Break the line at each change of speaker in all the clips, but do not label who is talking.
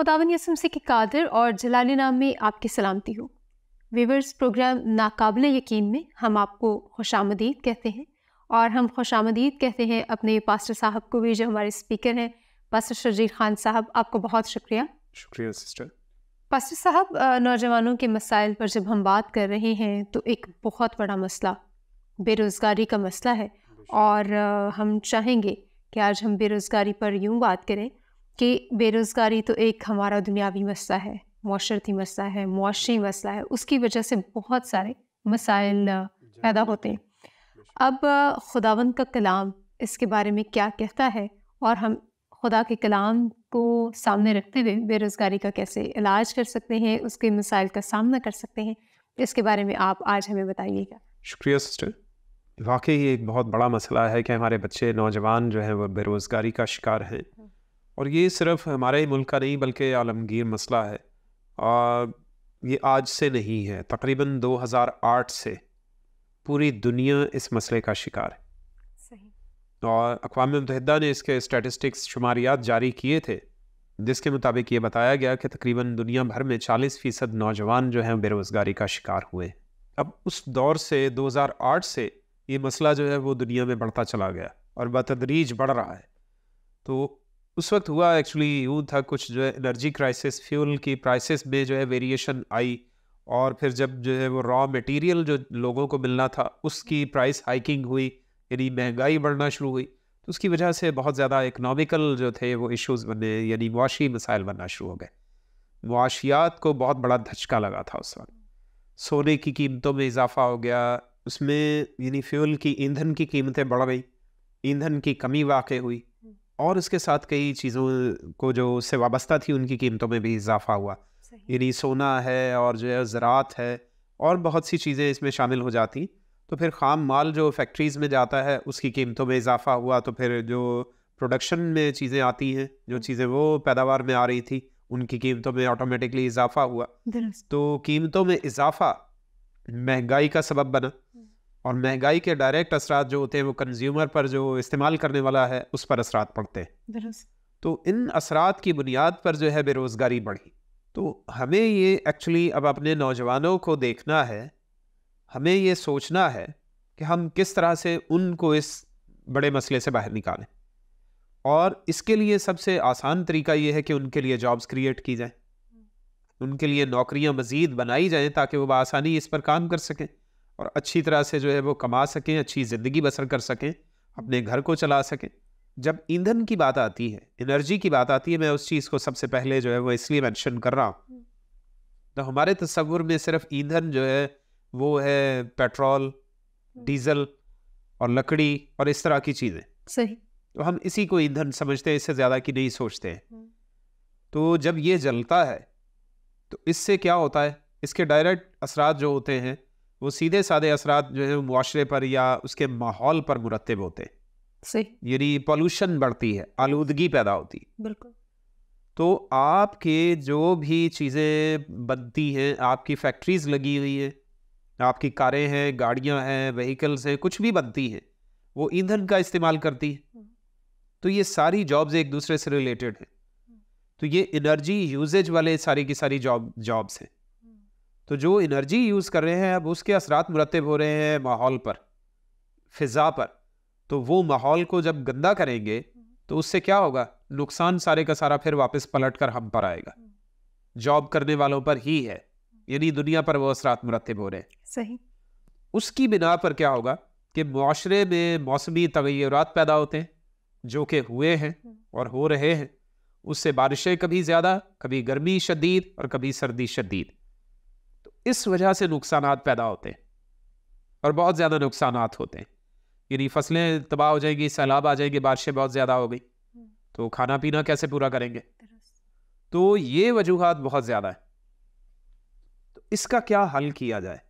खुदावंद यसुह मसीह के कादिर और जलाली नाम में आपकी सलामती हो। व्यूअर्स, प्रोग्राम नाकाबिले यकीन में हम आपको खुशामदीद कहते हैं और हम खुशामदीद कहते हैं अपने पास्टर साहब को भी, जो हमारे स्पीकर हैं पास्टर शर्जील खान साहब। आपको बहुत शुक्रिया।
शुक्रिया सिस्टर।
पास्टर साहब, नौजवानों के मसाइल पर जब हम बात कर रहे हैं तो एक बहुत बड़ा मसला बेरोज़गारी का मसला है और हम चाहेंगे कि आज हम बेरोज़गारी पर यूँ बात करें कि बेरोज़गारी तो एक हमारा दुनियावी मसला है, मुआशरती मसला है, मुआशरी मसला है। उसकी वजह से बहुत सारे मसाइल पैदा होते हैं। अब खुदावंद का कलाम इसके बारे में क्या कहता है और हम खुदा के कलाम को सामने रखते हुए बेरोज़गारी का कैसे इलाज कर सकते हैं, उसके मसाइल का सामना कर सकते हैं, इसके बारे में आप आज हमें बताइएगा।
शुक्रिया सिस्टर। वाकई ये एक बहुत बड़ा मसला है कि हमारे बच्चे नौजवान जो हैं वो बेरोज़गारी का शिकार हैं और ये सिर्फ हमारे ही मुल्क का नहीं बल्कि आलमगीर मसला है। और ये आज से नहीं है, तकरीबन 2008 से पूरी दुनिया इस मसले का शिकार है।
सही।
और अक़वाम मुत्तहिदा ने इसके स्टैटिस्टिक्स शुमारियात जारी किए थे, जिसके मुताबिक ये बताया गया कि तकरीबन दुनिया भर में 40% नौजवान जो हैं बेरोज़गारी का शिकार हुए। अब उस दौर से 2008 से ये मसला जो है वो दुनिया में बढ़ता चला गया और बतदरीज बढ़ रहा है। तो उस वक्त हुआ एक्चुअली यूँ था, कुछ जो है एनर्जी क्राइसिस, फ्यूल की प्राइसेस में जो है वेरिएशन आई और फिर जब जो है वो रॉ मटेरियल जो लोगों को मिलना था उसकी प्राइस हाइकिंग हुई, यानी महंगाई बढ़ना शुरू हुई। तो उसकी वजह से बहुत ज़्यादा इकनॉमिकल जो थे वो इश्यूज़ बने, यानी मुआशी मसाइल बनना शुरू हो गए। मुआशियात को बहुत बड़ा धचका लगा था उस वक्त। सोने की कीमतों में इजाफा हो गया, उसमें यानी फ्यूल की, ईंधन की कीमतें बढ़ गई, ईंधन की कमी वाक़ई हुई और उसके साथ कई चीज़ों को जो उससे वाबस्ता थी उनकी कीमतों में भी इजाफा हुआ। यानी सोना है और जो है ज़राअत है और बहुत सी चीज़ें इसमें शामिल हो जाती। तो फिर ख़ाम माल जो फैक्ट्रीज़ में जाता है उसकी कीमतों में इजाफा हुआ, तो फिर जो प्रोडक्शन में चीज़ें आती हैं, जो चीज़ें वो पैदावार में आ रही थी, उनकी कीमतों में ऑटोमेटिकली इजाफा हुआ। तो कीमतों में इजाफा महंगाई का सबब बना और महंगाई के डायरेक्ट असरात जो होते हैं वो कंज्यूमर पर, जो इस्तेमाल करने वाला है, उस पर असरात पड़ते हैं। तो इन असरात की बुनियाद पर जो है बेरोज़गारी बढ़ी। तो हमें ये एक्चुअली अब अपने नौजवानों को देखना है, हमें ये सोचना है कि हम किस तरह से उनको इस बड़े मसले से बाहर निकालें। और इसके लिए सबसे आसान तरीका ये है कि उनके लिए जॉब्स क्रिएट की जाए, उनके लिए नौकरियां मज़ीद बनाई जाएं ताकि वो बआसानी इस पर काम कर सकें और अच्छी तरह से जो है वो कमा सकें, अच्छी ज़िंदगी बसर कर सकें, अपने घर को चला सकें। जब ईंधन की बात आती है, एनर्जी की बात आती है, मैं उस चीज़ को सबसे पहले जो है वो इसलिए मेंशन कर रहा हूँ, तो हमारे तस्वुर में सिर्फ ईंधन जो है वो है पेट्रोल, डीजल और लकड़ी और इस तरह की चीज़ें।
सही।
तो हम इसी को ईंधन समझते हैं, इससे ज़्यादा की नहीं सोचते हैं। तो जब ये जलता है तो इससे क्या होता है, इसके डायरेक्ट असरात जो होते हैं वो सीधे साधे असरात जो है मुआशरे पर या उसके माहौल पर मुरतब होते हैं।
सही।
यानी पॉल्यूशन बढ़ती है, आलूदगी पैदा होती है।
बिल्कुल।
तो आपके जो भी चीज़ें बनती हैं, आपकी फैक्ट्रीज लगी हुई है, आपकी कारें हैं, गाड़ियां हैं, व्हीकल्स हैं, कुछ भी बनती हैं, वो ईंधन का इस्तेमाल करती है। तो ये सारी जॉब्स एक दूसरे से रिलेटेड हैं। तो ये एनर्जी यूजेज वाले सारी की सारी जॉब्स हैं। तो जो एनर्जी यूज़ कर रहे हैं अब उसके असरात मुरतब हो रहे हैं माहौल पर, फ़िज़ा पर। तो वो माहौल को जब गंदा करेंगे तो उससे क्या होगा, नुकसान सारे का सारा फिर वापस पलट कर हम पर आएगा, जॉब करने वालों पर ही है, यानी दुनिया पर वो असरात मुरतब हो रहे हैं।
सही।
उसकी बिना पर क्या होगा कि मुआशरे में मौसमी तगय्युरात पैदा होते हैं, जो कि हुए हैं और हो रहे हैं। उससे बारिशें कभी ज़्यादा, कभी गर्मी शदीद और कभी सर्दी शदीद। तो इस वजह से नुकसानात पैदा होते हैं और बहुत ज़्यादा नुकसानात होते हैं। यानी फसलें तबाह हो जाएंगी, सैलाब आ जाएंगे, बारिशें बहुत ज़्यादा हो गई तो खाना पीना कैसे पूरा करेंगे। तो ये वजूहात बहुत ज़्यादा है। तो इसका क्या हल किया जाए,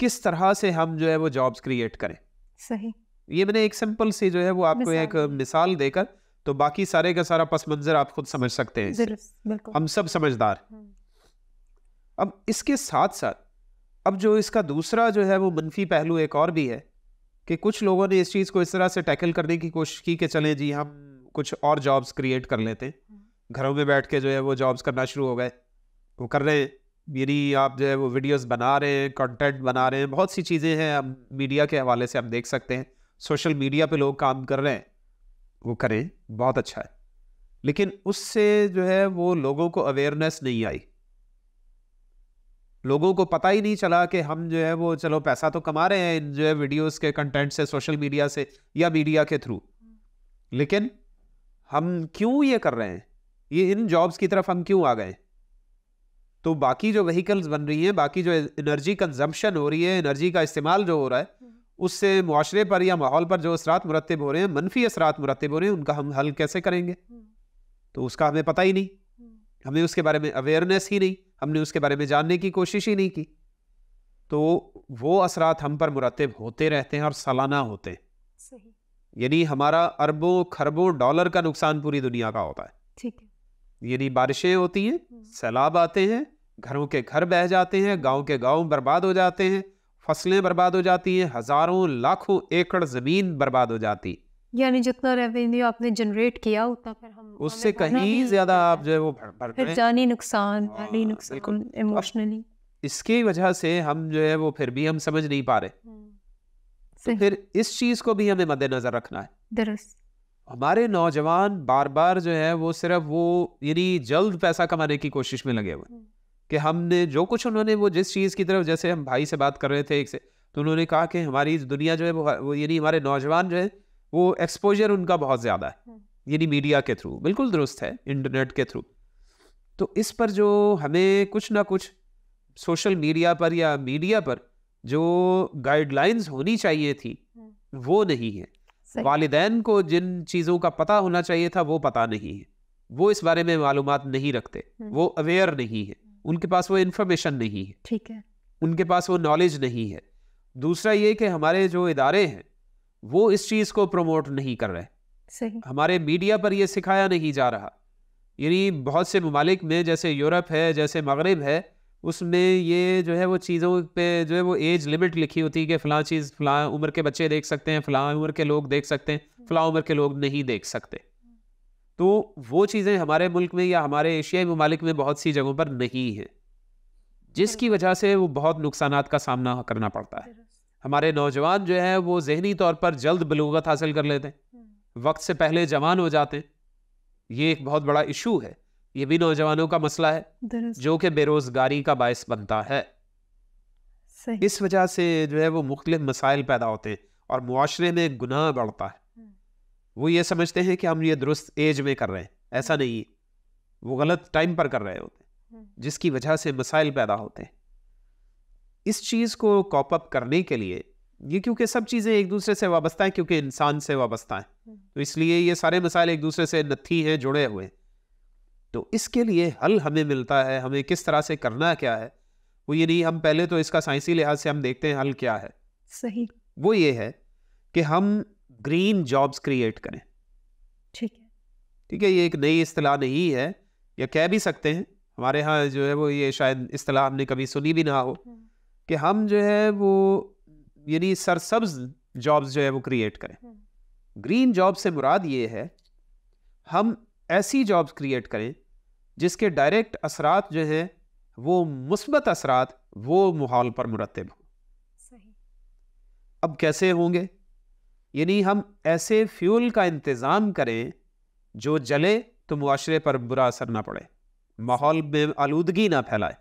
किस तरह से हम जो है वो जॉब्स क्रिएट करें।
सही।
ये मैंने एक सिंपल सी जो है वो आपको एक मिसाल देकर, तो बाकी सारे का सारा पस मंज़र आप खुद समझ सकते हैं। हम सब समझदार। अब इसके साथ साथ अब जो इसका दूसरा जो है वो मनफी पहलू एक और भी है कि कुछ लोगों ने इस चीज़ को इस तरह से टैकल करने की कोशिश की कि चलें जी हम कुछ और जॉब्स क्रिएट कर लेते हैं, घरों में बैठ के जो है वो जॉब्स करना शुरू हो गए, वो कर रहे हैं। यानी आप जो है वो वीडियोस बना रहे हैं, कंटेंट बना रहे हैं, बहुत सी चीज़ें हैं, अब मीडिया के हवाले से हम देख सकते हैं। सोशल मीडिया पे लोग काम कर रहे हैं, वो करें, बहुत अच्छा है। लेकिन उससे जो है वो लोगों को अवेयरनेस नहीं आई, लोगों को पता ही नहीं चला कि हम जो है वो चलो पैसा तो कमा रहे हैं जो है वीडियोस के कंटेंट से, सोशल मीडिया से या मीडिया के थ्रू, लेकिन हम क्यों ये कर रहे हैं, ये इन जॉब्स की तरफ हम क्यों आ गए। तो बाकी जो व्हीकल्स बन रही हैं, बाकी जो एनर्जी कंजम्पशन हो रही है, एनर्जी का इस्तेमाल जो हो रहा है, उससे मुआशरे पर या माहौल पर जो असरात मुरत्तिब हो रहे हैं, मनफी असरात मुरत्तिब हो रहे हैं, उनका हम हल कैसे करेंगे। तो उसका हमें पता ही नहीं, हमें उसके बारे में अवेयरनेस ही नहीं, हमने उसके बारे में जानने की कोशिश ही नहीं की। तो वो असरात हम पर मुरत्तिब होते रहते हैं और सालाना होते हैं।
सही।
यानी हमारा अरबों खरबों डॉलर का नुकसान पूरी दुनिया का होता है।
ठीक है।
यानी बारिशें होती हैं, सैलाब आते हैं, घरों के घर बह जाते हैं, गांव के गांव बर्बाद हो जाते हैं, फसलें बर्बाद हो जाती हैं, हजारों लाखों एकड़ जमीन बर्बाद हो जाती।
यानी जितना रेवेन्यू आपने जनरेट किया उतना फिर हम
उससे कहीं ज्यादा आप जो है वो भर
फिर जानी नुकसान, माली
बिल्कुल।
नुकसान, इमोशनली।
इसकी वजह से हम जो है वो फिर भी हम समझ नहीं पा रहे। तो फिर इस चीज को भी हमें मद्देनजर रखना है।
दरअसल
हमारे नौजवान बार बार जो है वो सिर्फ वो यानी जल्द पैसा कमाने की कोशिश में लगे हुए कि हमने जो कुछ उन्होंने वो जिस चीज़ की तरफ, जैसे हम भाई से बात कर रहे थे एक से, तो उन्होंने कहा कि हमारी दुनिया जो है वो यानी हमारे नौजवान जो है वो एक्सपोजर उनका बहुत ज़्यादा है, यानी मीडिया के थ्रू। बिल्कुल दुरुस्त है, इंटरनेट के थ्रू। तो इस पर जो हमें कुछ ना कुछ सोशल मीडिया पर या मीडिया पर जो गाइडलाइंस होनी चाहिए थी वो नहीं है। वालिदैन को जिन चीज़ों का पता होना चाहिए था वो पता नहीं है, वो इस बारे में मालूमात नहीं रखते, वो अवेयर नहीं है, उनके पास वो इन्फॉर्मेशन नहीं है,
ठीक है,
उनके पास वो नॉलेज नहीं है। दूसरा ये कि हमारे जो इदारे हैं वो इस चीज़ को प्रमोट नहीं कर रहे।
सही।
हमारे मीडिया पर ये सिखाया नहीं जा रहा। यानी बहुत से ममालिक में जैसे यूरोप है, जैसे मगरिब है, उसमें ये जो है वो चीज़ों पे जो है वो एज लिमिट लिखी होती है कि फ़लाँ चीज़ फ़लाँ उम्र के बच्चे देख सकते हैं, फ़लाँ उम्र के लोग देख सकते हैं, फ़लाँ उम्र के लोग नहीं देख सकते। तो वो चीज़ें हमारे मुल्क में या हमारे एशियाई ममालिक में बहुत सी जगहों पर नहीं है, जिसकी वजह से वो बहुत नुकसानात का सामना करना पड़ता है। हमारे नौजवान जो है वो ज़हनी तौर पर जल्द बलूगत हासिल कर लेते हैं, वक्त से पहले जवान हो जाते हैं। ये एक बहुत बड़ा इशू है, ये भी नौजवानों का मसला है जो कि बेरोजगारी का बायस बनता है।
सही।
इस वजह से जो है वो मुख्तलिफ मसाइल पैदा होते हैं और मुआशरे में गुनाह बढ़ता है। वो ये समझते हैं कि हम ये दुरुस्त एज में कर रहे हैं, ऐसा नहीं है, वो गलत टाइम पर कर रहे होते हैं, जिसकी वजह से मसाइल पैदा होते हैं। इस चीज़ को कॉप अप करने के लिए ये, क्योंकि सब चीज़ें एक दूसरे से वाबस्ता हैं, क्योंकि इंसान से वाबस्ता है, तो इसलिए ये सारे मसाइल एक दूसरे से नत्थी हैं, जुड़े हुए हैं। तो इसके लिए हल हमें मिलता है, हमें किस तरह से करना क्या है, वो ये नहीं, हम पहले तो इसका साइंसी लिहाज से हम देखते हैं हल क्या है।
सही।
वो ये है कि हम ग्रीन जॉब्स क्रिएट करें।
ठीक है,
ठीक है, ये एक नई इस्तिलाह नहीं है, या कह भी सकते हैं, हमारे यहाँ जो है वो ये शायद इस्तिलाह हमने कभी सुनी भी ना हो, कि हम जो है वो यानी सरसब्ज जॉब्स जो है वो क्रिएट करें। ग्रीन जॉब से मुराद ये है हम ऐसी जॉब्स क्रिएट करें जिसके डायरेक्ट असरात जो हैं वो मुस्बत असरात वो माहौल पर मुरत्तिब हो।
सही।
अब कैसे होंगे? यानी हम ऐसे फ्यूल का इंतज़ाम करें जो जले तो मुआशरे पर बुरा असर ना पड़े, माहौल में आलूदगी ना फैलाए।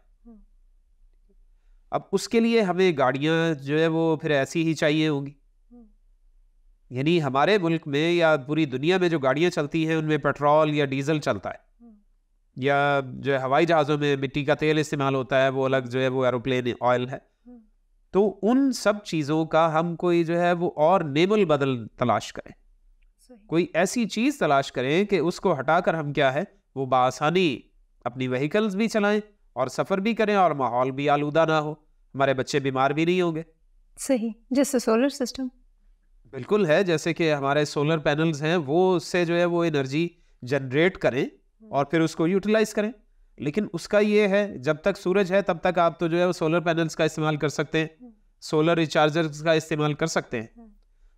अब उसके लिए हमें गाड़ियां जो है वो फिर ऐसी ही चाहिए होंगी। यानी हमारे मुल्क में या पूरी दुनिया में जो गाड़ियां चलती हैं उनमें पेट्रोल या डीजल चलता है, या जो है हवाई जहाज़ों में मिट्टी का तेल इस्तेमाल होता है, वो अलग जो है वो एरोप्लेन ऑयल है। तो उन सब चीज़ों का हम कोई जो है वो और नेमल बदल तलाश करें, कोई ऐसी चीज़ तलाश करें कि उसको हटाकर हम क्या है वो बासानी अपनी व्हीकल्स भी चलाएं और सफ़र भी करें और माहौल भी आलूदा ना हो, हमारे बच्चे बीमार भी नहीं होंगे।
सही। जैसे सोलर सिस्टम।
बिल्कुल है, जैसे कि हमारे सोलर पैनल्स हैं, वो उससे जो है वो एनर्जी जनरेट करें और फिर उसको यूटिलाइज करें। लेकिन उसका ये है जब तक सूरज है तब तक आप तो जो है वो सोलर पैनल्स का इस्तेमाल कर सकते हैं, सोलर रिचार्जर्स का इस्तेमाल कर सकते हैं।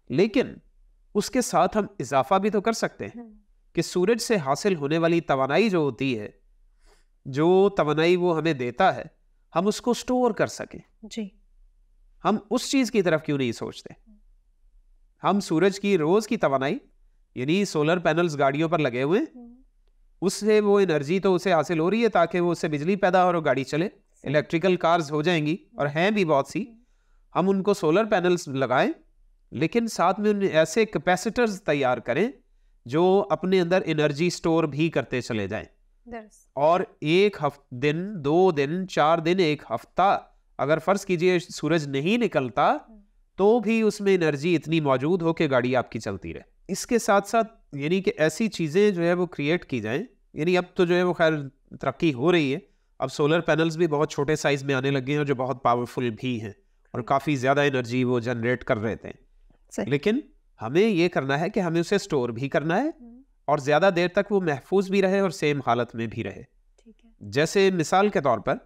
लेकिन उसके साथ हम इजाफा भी तो कर सकते हैं कि सूरज से हासिल होने वाली तवानाई जो होती है, जो तवानाई वो हमें देता है, हम उसको स्टोर कर सकें।
जी।
हम उस चीज की तरफ क्यों नहीं सोचते? हम सूरज की रोज की तवानाई, यानी सोलर पैनल्स गाड़ियों पर लगे हुए, उससे वो एनर्जी तो उसे हासिल हो रही है ताकि वो उससे बिजली पैदा हो और गाड़ी चले। इलेक्ट्रिकल कार्स हो जाएंगी, और हैं भी बहुत सी। हम उनको सोलर पैनल्स लगाएं, लेकिन साथ में ऐसे कैपेसिटर्स तैयार करें जो अपने अंदर एनर्जी स्टोर भी करते चले जाएं। और एक दिन, 2 दिन, 4 दिन, 1 हफ्ता अगर फर्ज कीजिए सूरज नहीं निकलता, तो भी उसमें एनर्जी इतनी मौजूद हो कि गाड़ी आपकी चलती रहे। इसके साथ साथ यानी कि ऐसी चीज़ें जो है वो क्रिएट की जाएं। यानी अब तो जो है वो खैर तरक्की हो रही है, अब सोलर पैनल्स भी बहुत छोटे साइज में आने लगे हैं, जो बहुत पावरफुल भी हैं और काफ़ी ज़्यादा एनर्जी वो जनरेट कर रहे थे। लेकिन हमें ये करना है कि हमें उसे स्टोर भी करना है और ज़्यादा देर तक वो महफूज भी रहे और सेम हालत में भी रहे। जैसे मिसाल के तौर पर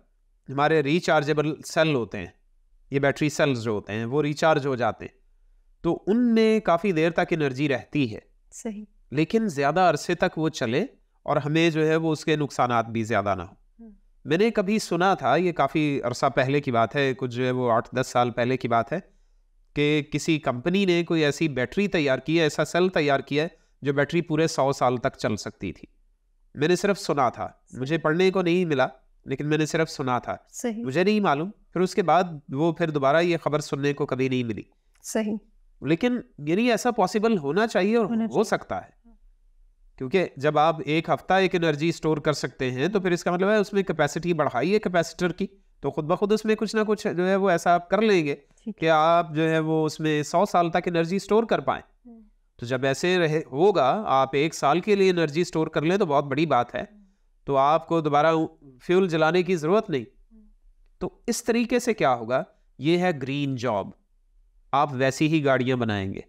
हमारे रिचार्जेबल सेल होते हैं, ये बैटरी सेल्स जो होते हैं वो रिचार्ज हो जाते हैं, तो उनमें काफ़ी देर तक एनर्जी रहती है।
सही।
लेकिन ज़्यादा अरसे तक वो चले और हमें जो है वो उसके नुकसानात भी ज़्यादा ना हो। मैंने कभी सुना था, ये काफ़ी अरसा पहले की बात है, कुछ जो है वो 8-10 साल पहले की बात है, कि किसी कंपनी ने कोई ऐसी बैटरी तैयार की है, ऐसा सेल तैयार किया है जो बैटरी पूरे 100 साल तक चल सकती थी। मैंने सिर्फ सुना था, मुझे पढ़ने को नहीं मिला, लेकिन मैंने सिर्फ सुना था।
सही।
मुझे नहीं मालूम, फिर उसके बाद वो फिर दोबारा ये खबर सुनने को कभी नहीं मिली।
सही।
लेकिन यानी ऐसा पॉसिबल होना चाहिए और हो सकता है, क्योंकि जब आप 1 हफ्ता एक एनर्जी स्टोर कर सकते हैं तो फिर इसका मतलब है उसमें कैपेसिटी बढ़ाइए कैपेसिटर की, तो खुद ब खुद उसमें कुछ ना कुछ जो है वो ऐसा आप कर लेंगे कि आप जो है वो उसमें 100 साल तक एनर्जी स्टोर कर पाएं। तो जब ऐसे होगा, आप 1 साल के लिए एनर्जी स्टोर कर लें तो बहुत बड़ी बात है, तो आपको दोबारा फ्यूल जलाने की ज़रूरत नहीं। तो इस तरीके से क्या होगा, ये है ग्रीन जॉब। आप वैसी ही गाड़ियां बनाएंगे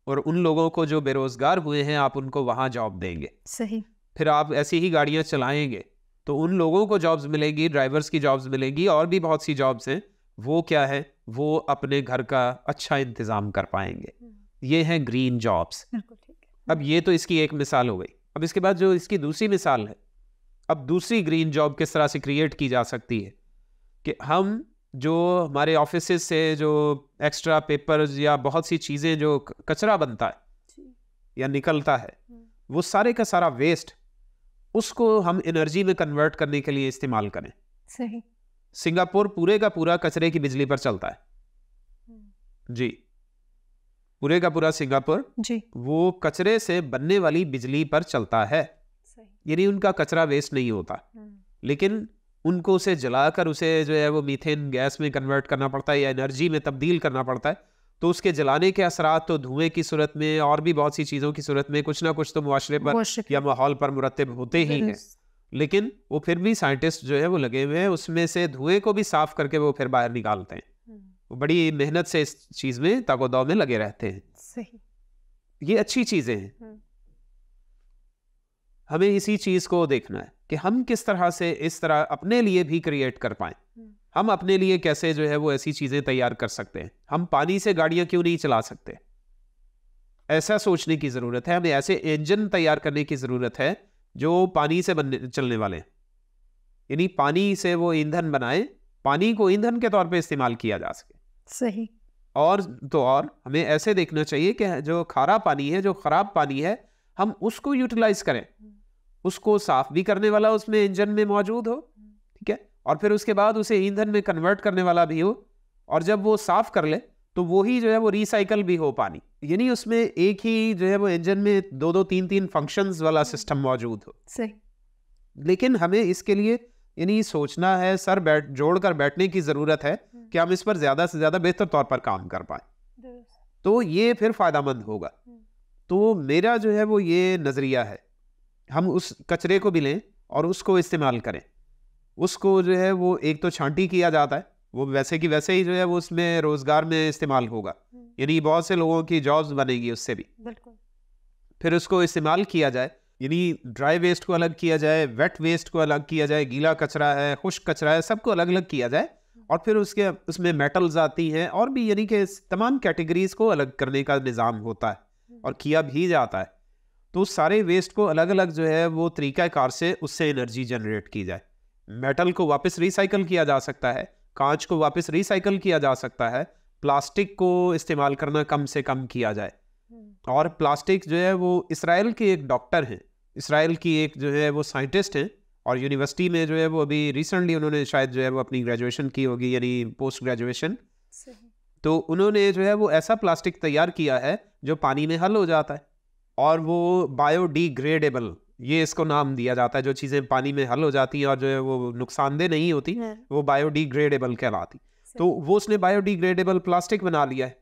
और उन लोगों को जो बेरोजगार हुए हैं आप उनको वहां जॉब देंगे।
सही।
फिर आप ऐसी ही गाड़ियां चलाएंगे तो उन लोगों को जॉब्स मिलेंगी, ड्राइवर्स की जॉब्स मिलेंगी, और भी बहुत सी जॉब्स हैं। वो क्या है, वो अपने घर का अच्छा इंतजाम कर पाएंगे। ये है ग्रीन जॉब्स। अब ये तो इसकी एक मिसाल हो गई। अब इसके बाद जो इसकी दूसरी मिसाल है, अब दूसरी ग्रीन जॉब किस तरह से क्रिएट की जा सकती है कि हम जो हमारे ऑफिस से जो एक्स्ट्रा पेपर्स या बहुत सी चीज़ें जो कचरा बनता है या निकलता है, वो सारे का सारा वेस्ट, उसको हम एनर्जी में कन्वर्ट करने के लिए इस्तेमाल करें।
सही।
सिंगापुर पूरे का पूरा कचरे की बिजली पर चलता है जी। पूरे का पूरा सिंगापुर
जी
वो कचरे से बनने वाली बिजली पर चलता है। यानी उनका कचरा वेस्ट नहीं होता, लेकिन उनको उसे जलाकर उसे जो है वो मीथेन गैस में कन्वर्ट करना पड़ता है या एनर्जी में तब्दील करना पड़ता है। तो उसके जलाने के असरात तो धुएं की सूरत में और भी बहुत सी चीज़ों की सूरत में कुछ ना कुछ तो मुआशरे पर या माहौल पर मुरतब होते ही हैं। लेकिन वो फिर भी साइंटिस्ट जो है वो लगे हुए हैं, उसमें से धुएं को भी साफ करके वो फिर बाहर निकालते हैं। वो बड़ी मेहनत से इस चीज़ में ताकोदाव में लगे रहते हैं।
सही।
ये अच्छी चीज़ें हैं। हमें इसी चीज़ को देखना है कि हम किस तरह से इस तरह अपने लिए भी क्रिएट कर पाएं। हम अपने लिए कैसे जो है वो ऐसी चीज़ें तैयार कर सकते हैं। हम पानी से गाड़ियां क्यों नहीं चला सकते, ऐसा सोचने की ज़रूरत है। हमें ऐसे इंजन तैयार करने की ज़रूरत है जो पानी से चलने वाले हैं, यानी पानी से वो ईंधन बनाए, पानी को ईंधन के तौर पे इस्तेमाल किया जा सके।
सही।
और तो और हमें ऐसे देखना चाहिए कि जो खारा पानी है, जो ख़राब पानी है, हम उसको यूटिलाइज करें, उसको साफ भी करने वाला उसमें इंजन में मौजूद हो, ठीक है, और फिर उसके बाद उसे ईंधन में कन्वर्ट करने वाला भी हो, और जब वो साफ कर ले तो वो ही जो है वो रिसाइकल भी हो पानी। यानी उसमें एक ही जो है वो इंजन में 2-2, 3-3 फंक्शंस वाला सिस्टम मौजूद हो।
सही।
लेकिन हमें इसके लिए यानी सोचना है, सर जोड़कर बैठने की ज़रूरत है कि हम इस पर ज़्यादा से ज़्यादा बेहतर तौर पर काम कर पाएँ, तो ये फिर फ़ायदामंद होगा। तो मेरा जो है वो ये नज़रिया है, हम उस कचरे को भी लें और उसको इस्तेमाल करें। उसको जो है वो एक तो छांटी किया जाता है, वो वैसे की वैसे ही जो है वो उसमें रोज़गार में इस्तेमाल होगा, यानी बहुत से लोगों की जॉब्स बनेगी उससे भी। फिर उसको इस्तेमाल किया जाए, यानी ड्राई वेस्ट को अलग किया जाए, वेट वेस्ट को अलग किया जाए, गीला कचरा है, खुश्क कचरा है, सबको अलग अलग किया जाए, और फिर उसमें मेटल्स आती हैं और भी, यानी कि तमाम कैटेगरीज को अलग करने का निज़ाम होता है और किया भी जाता है। तो सारे वेस्ट को अलग अलग जो है वो तरीकाकार से उससे एनर्जी जनरेट की जाए। मेटल को वापस रिसाइकल किया जा सकता है, कांच को वापस रिसाइकल किया जा सकता है, प्लास्टिक को इस्तेमाल करना कम से कम किया जाए। और प्लास्टिक जो है वो इसराइल के एक डॉक्टर हैं, इसराइल की एक जो है वो साइंटिस्ट हैं, और यूनिवर्सिटी में जो है वो अभी रिसेंटली उन्होंने शायद जो है वो अपनी ग्रेजुएशन की होगी, यानी पोस्ट ग्रेजुएशन। तो उन्होंने जो है वो ऐसा प्लास्टिक तैयार किया है जो पानी में हल हो जाता है, और वो बायोडिग्रेडेबल, ये इसको नाम दिया जाता है। जो चीज़ें पानी में हल हो जाती हैं और जो है वो नुकसानदेह नहीं होती, वो बायोडिग्रेडेबल कहलाती। तो वो उसने बायोडिग्रेडेबल प्लास्टिक बना लिया है,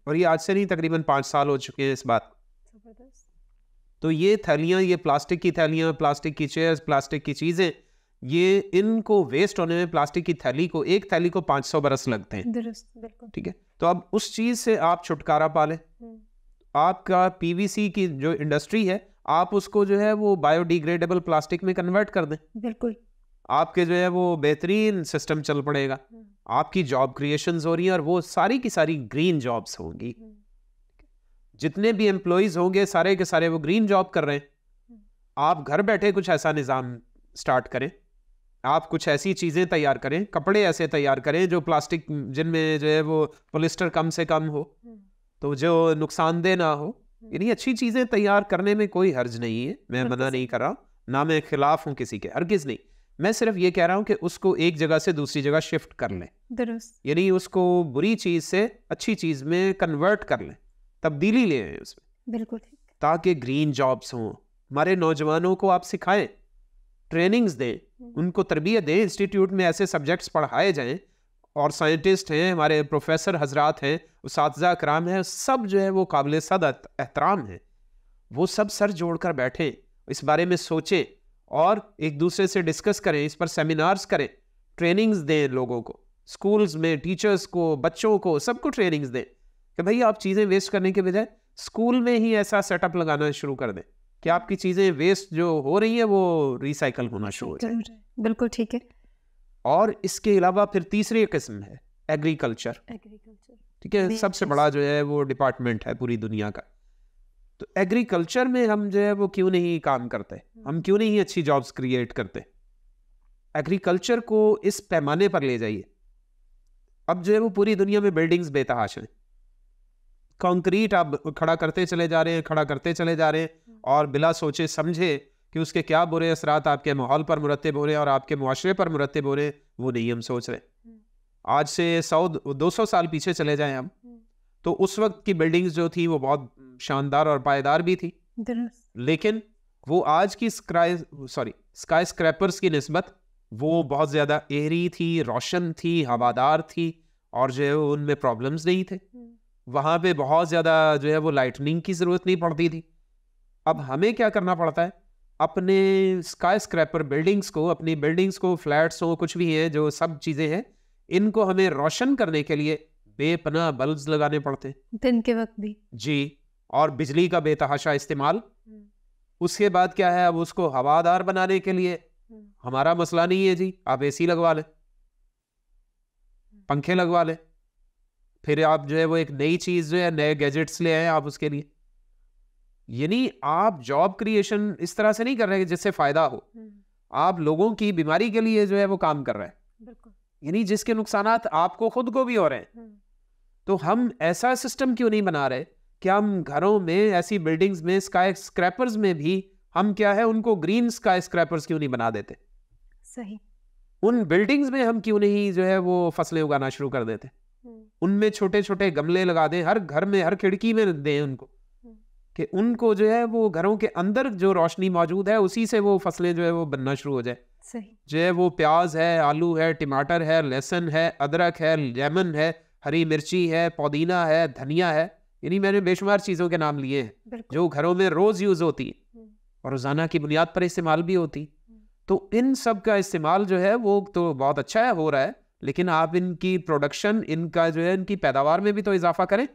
और ये आज से नहीं तकरीबन 5 साल हो चुके हैं इस बात। तो ये थैलियाँ, ये प्लास्टिक की थैलियाँ, प्लास्टिक की चेयर्स, प्लास्टिक की चीज़ें, ये इनको वेस्ट होने में प्लास्टिक की थैली को, एक थैली को 500 बरस लगते हैं। ठीक है, तो अब उस चीज़ से आप छुटकारा पा लें। आपका पीवीसी की जो इंडस्ट्री है, आप उसको जो है वो बायोडिग्रेडेबल प्लास्टिक में कन्वर्ट कर दें।
बिल्कुल,
आपके जो है वो बेहतरीन सिस्टम चल पड़ेगा। आपकी जॉब क्रिएशंस हो रही हैं, और वो सारी की सारी ग्रीन जॉब्स होंगी। जितने भी एम्प्लॉइज होंगे सारे के सारे वो ग्रीन जॉब कर रहे हैं। आप घर बैठे कुछ ऐसा निज़ाम स्टार्ट करें, आप कुछ ऐसी चीज़ें तैयार करें, कपड़े ऐसे तैयार करें जो प्लास्टिक, जिनमें जो है वो पॉलिस्टर कम से कम हो, तो जो नुकसानदेह ना हो। यानी अच्छी चीज़ें तैयार करने में कोई हर्ज नहीं है, मैं मना नहीं कर रहा, ना मैं खिलाफ हूँ किसी के, हरगिज़ नहीं। मैं सिर्फ ये कह रहा हूँ कि उसको एक जगह से दूसरी जगह शिफ्ट कर लें, यानी उसको बुरी चीज़ से अच्छी चीज़ में कन्वर्ट कर लें, तब्दीली ले आए उसमें।
बिल्कुल,
ताकि ग्रीन जॉब्स हों। हमारे नौजवानों को आप सिखाएं, ट्रेनिंग्स दें, उनको तरबियत दें, इंस्टीट्यूट में ऐसे सब्जेक्ट्स पढ़ाए जाएं, और साइंटिस्ट हैं, हमारे प्रोफेसर हजरात हैं, उस्ताज़ा कराम हैं, सब जो है वो काबिल सद एहतराम हैं। वो सब सर जोड़कर बैठें, इस बारे में सोचें, और एक दूसरे से डिस्कस करें, इस पर सेमिनार्स करें, ट्रेनिंग्स दें लोगों को, स्कूल्स में टीचर्स को, बच्चों को, सबको ट्रेनिंग्स दें कि भाई आप चीज़ें वेस्ट करने के बजाय स्कूल में ही ऐसा सेटअप लगाना शुरू कर दें कि आपकी चीज़ें वेस्ट जो हो रही हैं वो रिसाइकल होना शुरू हो जाए।
बिल्कुल ठीक है।
और इसके अलावा फिर तीसरी किस्म है एग्रीकल्चर। ठीक है, सबसे बड़ा जो है वो डिपार्टमेंट है पूरी दुनिया का। तो एग्रीकल्चर में हम जो है वो क्यों नहीं काम करते, हम क्यों नहीं अच्छी जॉब्स क्रिएट करते। एग्रीकल्चर को इस पैमाने पर ले जाइए, अब जो है वो पूरी दुनिया में बिल्डिंग्स बेतहाशा हैं, कंक्रीट आप खड़ा करते चले जा रहे हैं, खड़ा करते चले जा रहे हैं, और बिला सोचे समझे कि उसके क्या बुरे असरात आपके माहौल पर मुरतब हो रहे हैं और आपके मुआशरे पर मुरतब हो रहे हैं, वो नहीं हम सोच रहे। आज से 100-200 साल पीछे चले जाएं हम, तो उस वक्त की बिल्डिंग्स जो थी वो बहुत शानदार और पायदार भी थी, लेकिन वो आज की स्काई स्क्रैपर्स की निस्बत वो बहुत ज़्यादा एहरी थी, रोशन थी, हवादार थी, और जो है उनमें प्रॉब्लम्स नहीं थे। वहाँ पे बहुत ज़्यादा जो है वो लाइटनिंग की ज़रूरत नहीं पड़ती थी। अब हमें क्या करना पड़ता है, अपने स्काई स्क्रैपर बिल्डिंग्स को, अपनी बिल्डिंग्स को, फ्लैट्स हो, कुछ भी है, जो सब चीज़ें हैं, इनको हमें रोशन करने के लिए बेपनाह बल्ब्स लगाने पड़ते हैं
दिन के वक्त भी
जी, और बिजली का बेतहाशा इस्तेमाल। उसके बाद क्या है, अब उसको हवादार बनाने के लिए हमारा मसला नहीं है जी, आप एसी लगवा लें, पंखे लगवा लें, फिर आप जो है वो एक नई चीज़ जो है, नए गैजेट्स ले आए आप उसके लिए। यानी आप जॉब क्रिएशन इस तरह से नहीं कर रहे जिससे फ़ायदा हो, आप लोगों की बीमारी के लिए जो है वो काम कर रहे हैं, यानी जिसके नुकसानात आपको खुद को भी हो रहे हैं। तो हम ऐसा सिस्टम क्यों नहीं बना रहे कि हम घरों में, ऐसी बिल्डिंग्स में, स्काई स्क्रैपर्स में भी हम क्या है उनको ग्रीन स्काई स्क्रैपर्स क्यों नहीं बना देते।
सही,
उन बिल्डिंग्स में हम क्यों नहीं जो है वो फसलें उगाना शुरू कर देते, उनमें छोटे छोटे गमले लगा दें, हर घर में, हर खिड़की में दें उनको, कि उनको जो है वो घरों के अंदर जो रोशनी मौजूद है उसी से वो फसलें जो है वो बनना शुरू हो जाए।
सही,
जो है वो प्याज है, आलू है, टमाटर है, लहसुन है, अदरक है, लेमन है, हरी मिर्ची है, पुदीना है, धनिया है, यानी मैंने बेशुमार चीज़ों के नाम लिए हैं जो घरों में रोज़ यूज़ होती है और रोज़ाना की बुनियाद पर इस्तेमाल भी होती। तो इन सब का इस्तेमाल जो है वो तो बहुत अच्छा है, हो रहा है, लेकिन आप इनकी प्रोडक्शन, इनका जो है इनकी पैदावार में भी तो इजाफा करें।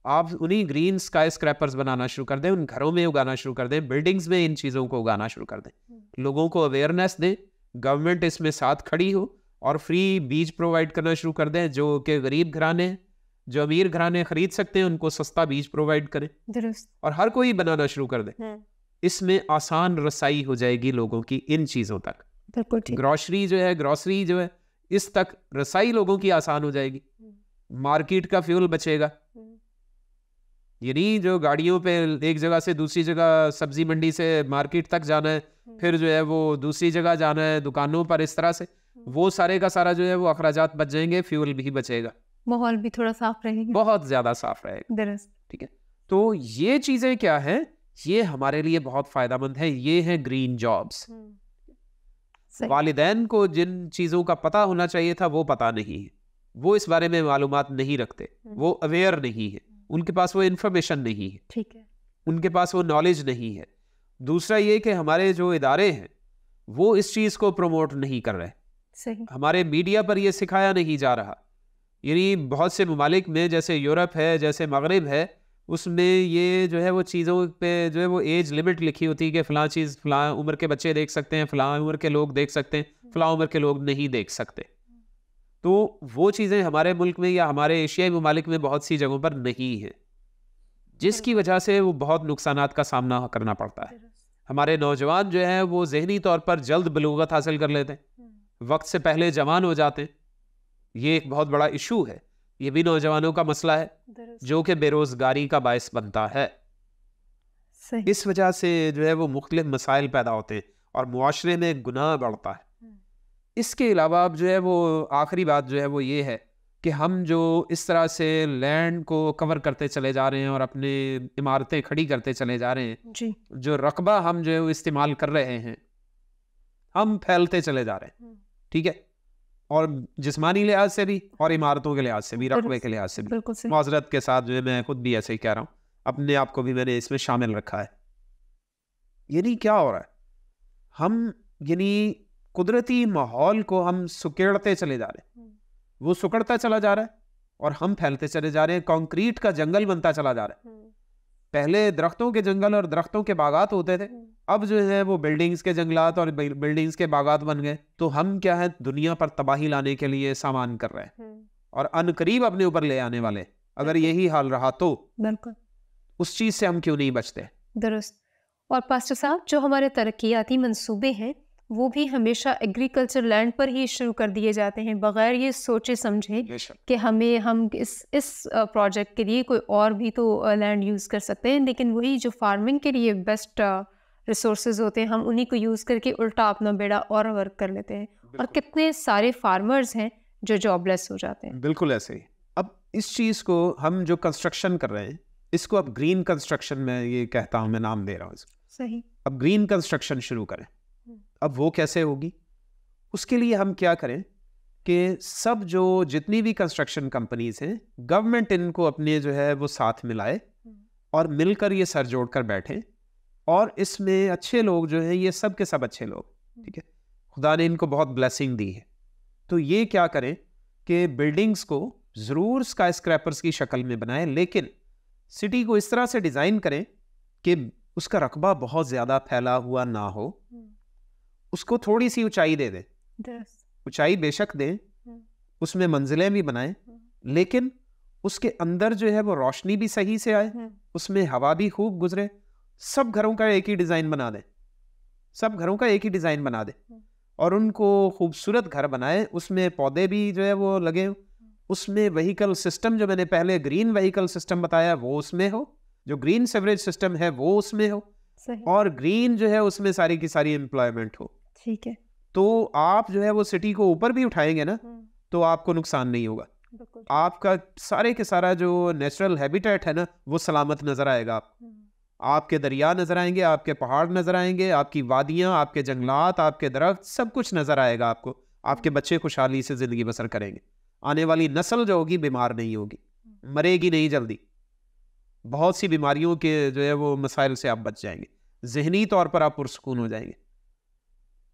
आप उन्हीं ग्रीन स्काई स्क्रैपर्स बनाना शुरू कर दें, उन घरों में उगाना शुरू कर दें, बिल्डिंग्स में इन चीज़ों को उगाना शुरू कर दें, लोगों को अवेयरनेस दें, गवर्नमेंट इसमें साथ खड़ी हो और फ्री बीज प्रोवाइड करना शुरू कर दें। जो कि गरीब घराने, जो अमीर घराने खरीद सकते हैं उनको सस्ता बीज प्रोवाइड करें
दुरुस्त।
और हर कोई बनाना शुरू कर दे। इसमें आसान रसाई हो जाएगी लोगों की इन चीज़ों तक।
बिल्कुल ठीक।
ग्रोसरी जो है इस तक रसाई लोगों की आसान हो जाएगी। मार्केट का फ्यूल बचेगा, यानी जो गाड़ियों पे एक जगह से दूसरी जगह, सब्जी मंडी से मार्केट तक जाना है, फिर जो है वो दूसरी जगह जाना है दुकानों पर, इस तरह से वो सारे का सारा जो है वो अखराजात बच जाएंगे, फ्यूल भी बचेगा,
माहौल भी थोड़ा साफ रहेगा,
बहुत ज्यादा साफ रहेगा। ठीक है, तो ये चीजें क्या है, ये हमारे लिए बहुत फायदेमंद है। ये है ग्रीन जॉब्स। वालिदैन को जिन चीजों का पता होना चाहिए था वो पता नहीं है, वो इस बारे में मालूमात नहीं रखते, वो अवेयर नहीं है, उनके पास वो इन्फॉर्मेशन नहीं है,
ठीक है,
उनके पास वो नॉलेज नहीं है। दूसरा ये कि हमारे जो इदारे हैं वो इस चीज को प्रमोट नहीं कर रहे।
सही।
हमारे मीडिया पर ये सिखाया नहीं जा रहा। यानी बहुत से ममालिक में, जैसे यूरोप है, जैसे मगरिब है, उसमें ये जो है वो चीज़ों पे जो है वो एज लिमिट लिखी होती है कि फ़लाँ चीज़ फ़लाँ उम्र के बच्चे देख सकते हैं, फ़लाँ उम्र के लोग देख सकते हैं, फ़लाँ उम्र के लोग नहीं देख सकते। तो वो चीज़ें हमारे मुल्क में या हमारे एशियाई ममालिक में बहुत सी जगहों पर नहीं है, जिसकी वजह से वो बहुत नुकसानात का सामना करना पड़ता है। हमारे नौजवान जो हैं वो ज़हनी तौर पर जल्द बलूगत हासिल कर लेते हैं, वक्त से पहले जवान हो जाते हैं। ये एक बहुत बड़ा इशू है, ये भी नौजवानों का मसला है जो कि बेरोजगारी का बायस बनता है।
सही।
इस वजह से जो है वो मुख्तलिफ मसाइल पैदा होते हैं और मुआशरे में गुनाह बढ़ता है। इसके अलावा अब जो है वो आखिरी बात जो है वो ये है कि हम जो इस तरह से लैंड को कवर करते चले जा रहे हैं और अपने इमारतें खड़ी करते चले जा रहे हैं
जी,
जो रकबा हम जो है वो इस्तेमाल कर रहे हैं, हम फैलते चले जा रहे हैं। ठीक है, और जिस्मानी लिहाज से भी और इमारतों के लिहाज से भी, रकबे के लिहाज से भी। माजरत के साथ जो है मैं खुद भी ऐसे ही कह रहा हूँ, अपने आप को भी मैंने इसमें शामिल रखा है। यानी क्या हो रहा है, हम यानी कुदरती माहौल को हम सुकेड़ते चले जा रहे हैं, वो सुकड़ता चला जा रहा है और हम फैलते चले जा रहे हैं। कंक्रीट का जंगल बनता चला जा रहा है। पहले दरख्तों के जंगल और दरख्तों के बागात होते थे, अब जो है वो बिल्डिंग्स के जंगलात और बिल्डिंग्स के बागात बन गए। तो हम क्या है, दुनिया पर तबाही लाने के लिए सामान कर रहे हैं और अनकरीब अपने ऊपर ले आने वाले। अगर यही हाल रहा तो
बिल्कुल
उस चीज से हम क्यों नहीं बचते?
दुरुस्त। और पास्टर साहब, जो हमारे तरक्याती मंसूबे हैं वो भी हमेशा एग्रीकल्चर लैंड पर ही शुरू कर दिए जाते हैं, बगैर ये सोचे समझे कि हम इस प्रोजेक्ट के लिए कोई और भी तो लैंड यूज़ कर सकते हैं। लेकिन वही जो फार्मिंग के लिए बेस्ट रिसोर्सेज होते हैं, हम उन्हीं को यूज़ करके उल्टा अपना बेड़ा और वर्क कर लेते हैं, और कितने सारे फार्मर्स हैं जो जॉबलेस हो जाते हैं।
बिल्कुल ऐसे ही। अब इस चीज़ को हम जो कंस्ट्रक्शन कर रहे हैं, इसको अब ग्रीन कंस्ट्रक्शन में ये कहता हूँ, मैं नाम दे रहा हूँ इसको।
सही।
अब ग्रीन कंस्ट्रक्शन शुरू करें। अब वो कैसे होगी? उसके लिए हम क्या करें कि सब जो जितनी भी कंस्ट्रक्शन कंपनीज हैं, गवर्नमेंट इनको अपने जो है वो साथ मिलाए और मिलकर ये सर जोड़ कर बैठे, और इसमें अच्छे लोग जो हैं, ये सब के सब अच्छे लोग, ठीक है, खुदा ने इनको बहुत ब्लेसिंग दी है, तो ये क्या करें कि बिल्डिंग्स को ज़रूर स्काई स्क्रैपर्स की शक्ल में बनाएं, लेकिन सिटी को इस तरह से डिज़ाइन करें कि उसका रकबा बहुत ज़्यादा फैला हुआ ना हो, उसको थोड़ी सी ऊंचाई दे दें, ऊंचाई बेशक दें, उसमें मंजिलें भी बनाएं, लेकिन उसके अंदर जो है वो रोशनी भी सही से आए, उसमें हवा भी खूब गुजरे। सब घरों का एक ही डिज़ाइन बना दें, सब घरों का एक ही डिज़ाइन बना दें और उनको खूबसूरत घर बनाए, उसमें पौधे भी जो है वो लगे, उसमें व्हीकल सिस्टम जो मैंने पहले ग्रीन व्हीकल सिस्टम बताया वो उसमें हो, जो ग्रीन सेवरेज सिस्टम है वो उसमें हो, और ग्रीन जो है उसमें सारी की सारी एम्प्लॉयमेंट हो।
ठीक है,
तो आप जो है वो सिटी को ऊपर भी उठाएंगे ना, तो आपको नुकसान नहीं होगा, आपका सारे के सारा जो नेचुरल हैबिटेट है ना वो सलामत नजर आएगा। आपके दरिया नजर आएंगे, आपके पहाड़ नजर आएंगे, आपकी वादियां, आपके जंगलात, आपके दरख्त, सब कुछ नजर आएगा आपको। आपके बच्चे खुशहाली से जिंदगी बसर करेंगे, आने वाली नस्ल जो होगी बीमार नहीं होगी, मरेगी नहीं जल्दी, बहुत सी बीमारियों के जो है वो मसाइल से आप बच जाएंगे, जहनी तौर पर आप पुरसकून हो जाएंगे।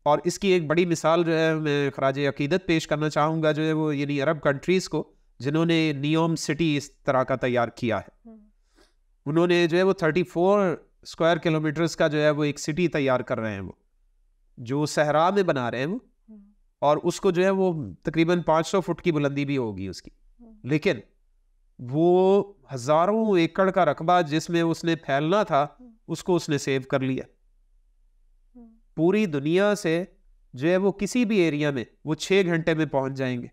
और इसकी एक बड़ी मिसाल जो है मैं खराज अकीदत पेश करना चाहूँगा, जो है वो यानी अरब कंट्रीज़ को, जिन्होंने नियोम सिटी इस तरह का तैयार किया है। उन्होंने जो है वो 34 स्क्वायर किलोमीटर्स का जो है वो एक सिटी तैयार कर रहे हैं, वो जो सहरा में बना रहे हैं वो, और उसको जो है वो तकरीबन 500 फुट की बुलंदी भी होगी उसकी, लेकिन वो हजारों एकड़ का रकबा जिसमें उसने फैलना था उसको उसने सेव कर लिया। पूरी दुनिया से जो है वो किसी भी एरिया में वो 6 घंटे में पहुंच जाएंगे,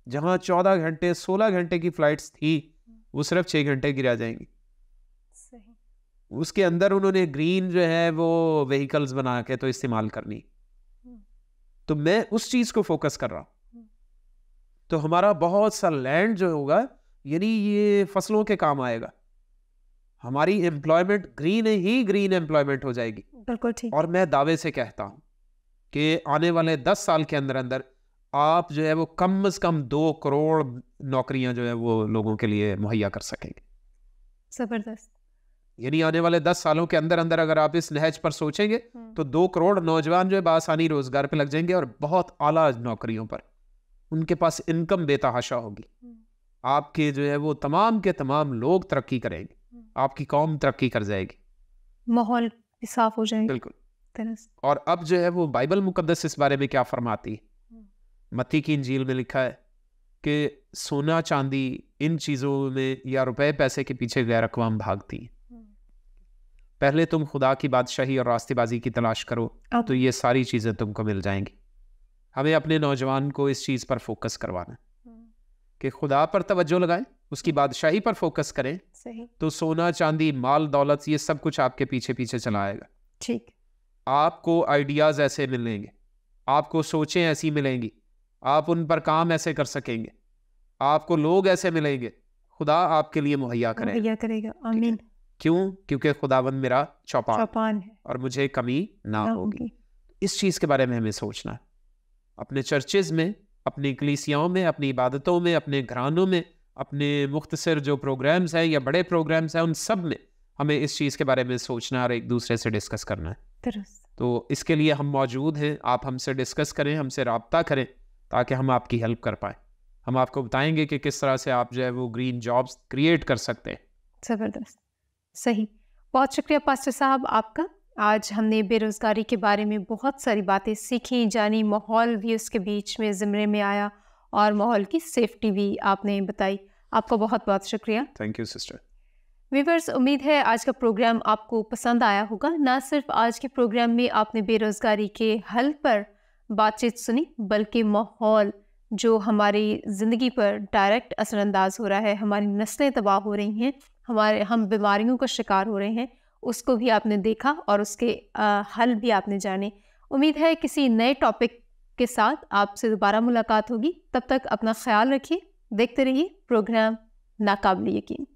जहां 14 घंटे 16 घंटे की फ्लाइट्स थी वो सिर्फ 6 घंटे की रह जाएंगी।
सही।
उसके अंदर उन्होंने ग्रीन जो है वो व्हीकल्स बना के तो इस्तेमाल करनी। तो मैं उस चीज को फोकस कर रहा हूं। तो हमारा बहुत सा लैंड जो होगा यानी ये फसलों के काम आएगा, हमारी एम्प्लॉयमेंट ग्रीन ही ग्रीन एम्प्लॉयमेंट हो जाएगी।
बिल्कुल ठीक।
और मैं दावे से कहता हूं कि आने वाले 10 साल के अंदर अंदर आप जो है वो कम से कम 2 करोड़ नौकरियां जो है वो लोगों के लिए मुहैया कर सकेंगे।
जबरदस्त।
यानी आने वाले 10 सालों के अंदर अंदर अगर आप इस नहज पर सोचेंगे तो 2 करोड़ नौजवान जो है बासानी रोजगार पे लग जाएंगे और बहुत आला नौकरियों पर उनके पास इनकम बेतहाशा होगी। आपके जो है वो तमाम के तमाम लोग तरक्की करेंगे, आपकी कौम तरक्की कर जाएगी,
माहौल भी साफ हो जाएगा।
बिल्कुल। और अब जो है वो बाइबल मुकद्दस इस बारे में क्या फरमाती है? मत्ती की इंजील में लिखा है कि सोना चांदी इन चीजों में या रुपए पैसे के पीछे गैर अक़वाम भागती है, पहले तुम खुदा की बादशाही और रास्तेबाजी की तलाश करो तो ये सारी चीजें तुमको मिल जाएंगी। हमें अपने नौजवान को इस चीज पर फोकस करवाना कि खुदा पर तवज्जो लगाएं, उसकी बादशाही पर फोकस करें।
सही।
तो सोना चांदी माल दौलत ये सब कुछ आपके पीछे पीछे चला आएगा।
ठीक।
आपको आइडियाज ऐसे मिलेंगे, आपको सोचें ऐसी मिलेंगी, आप उन पर काम ऐसे कर सकेंगे, आपको लोग ऐसे मिलेंगे, खुदा आपके लिए मुहैया
करेगा। आमीन।
क्यों? क्योंकि खुदावंद मेरा
चौपान है
और मुझे कमी ना होगी। इस चीज के बारे में हमें सोचना है। अपने चर्चेज में, अपनी कलीसियाओं में, अपनी इबादतों में, अपने घरानों में, अपने मुख्तसर जो प्रोग्राम्स हैं या बड़े प्रोग्राम्स हैं उन सब में हमें इस चीज़ के बारे में सोचना और एक दूसरे से डिस्कस करना है। तो इसके लिए हम मौजूद हैं, आप हमसे डिस्कस करें, हमसे रब्ता करें ताकि हम आपकी हेल्प कर पाएँ। हम आपको बताएंगे कि किस तरह से आप जो है वो ग्रीन जॉब्स क्रिएट कर सकते हैं।
ज़बरदस्त। सही। बहुत शुक्रिया पास्टर साहब आपका। आज हमने बेरोज़गारी के बारे में बहुत सारी बातें सीखी, जानी, माहौल भी उसके बीच में ज़िम्मे में आया और माहौल की सेफ्टी भी आपने बताई। आपका बहुत बहुत शुक्रिया।
Thank you sister.
व्यूअर्स, उम्मीद है आज का प्रोग्राम आपको पसंद आया होगा। ना सिर्फ आज के प्रोग्राम में आपने बेरोज़गारी के हल पर बातचीत सुनी, बल्कि माहौल जो हमारी ज़िंदगी पर डायरेक्ट असरअंदाज हो रहा है, हमारी नस्लें तबाह हो रही हैं, हम बीमारियों का शिकार हो रहे हैं, उसको भी आपने देखा और उसके हल भी आपने जाने। उम्मीद है किसी नए टॉपिक के साथ आपसे दोबारा मुलाकात होगी। तब तक अपना ख्याल रखिए, देखते रहिए प्रोग्राम नाकाबिल यकीन।